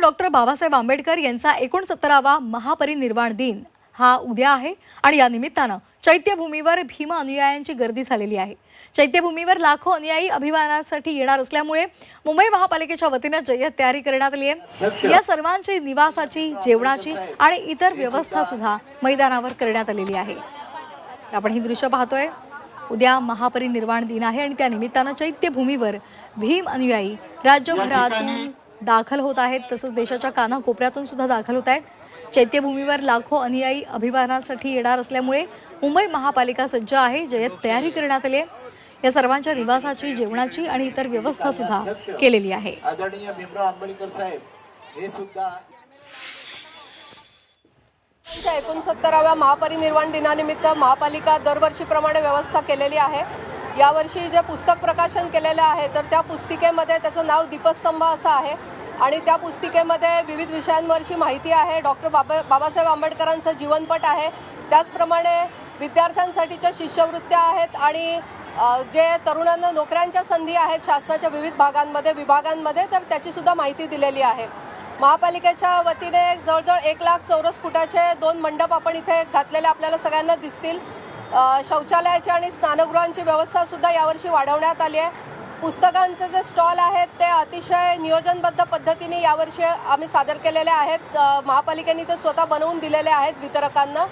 Doctor Babasaheb Ambedkar यांचा 69वा महापरिनिर्वाण दिन हा उद्या आहे आणि या निमित्तानं चैत्यभूमीवर भीम अनुयायांची गर्दी झालेली आहे। चैत्यभूमीवर लाखो अनुयायी अभिवादनासाठी येणार असल्यामुळे मुंबई महापालिकेच्या वतीने जय्यत तयारी करण्यात आली आहे। या सर्वांची निवासाची, जेवणाची आणि इतर व्यवस्था सुद्धा मैदानावर करण्यात आलेली आहे। आपण ही दृश्य पाहतोय। उद्या महापरिनिर्वाण दिन आहे आणि त्या निमित्तानं चैत्यभूमीवर भीम अनुयायी राज्यभरातून दाखल होत आहेत, तसंच देशाच्या कानाकोपऱ्यातून सुद्धा दाखल होत आहेत। चैत्यभूमीवर लाखो अनुयायी अभिवादनासाठी येणार असल्यामुळे मुंबई महापालिका सज्ज आहे, जय्यत तयारी करण्यात आली आहे। या सर्वांच्या निवासाची, जेवणाची आणि इतर व्यवस्था सुद्धा केलेली आहे। आदरणीय भीमराव आंबेडकर साहेब हे सुद्धा 69व्या महापरिनिर्वाण दिनानिमित्त महापालिका दरवर्षीप्रमाणे व्यवस्था केलेली आहे। यावर्षी जे पुस्तक प्रकाशन केलेलं आहे तर त्या पुस्तिकेमध्ये त्याचं नाव दीपस्तंभ असं आहे आणि त्या पुस्तिकेमध्ये विविध विषयांवरची माहिती आहे। डॉक्टर बाबासाहेब आंबेडकरांचं जीवनपट आहे, त्याचप्रमाणे विद्यार्थ्यांसाठीच्या शिष्यवृत्त्या आहेत आणि जे तरुणांना नोकऱ्यांच्या संधी आहेत शासनाच्या विविध विभागांमध्ये तर त्याची सुद्धा माहिती दिलेली आहे। महापालिकेच्या वतीने जवळजवळ 1 लाख चौरस फुटाचे 2 मंडप आपण इथे घातलेले आपल्याला सगळ्यांना दिसतील। शौचालयाची आणि स्नानगृहांची व्यवस्था सुद्धा यावर्षी वाढवण्यात आली आहे। पुस्तकांचे जे स्टॉल आहेत ते अतिशय नियोजनबद्ध पद्धतीने यावर्षी आम्ही सादर केलेले आहेत। महापालिकेने ते स्वतः बनवून दिलेले आहेत वितरकांना।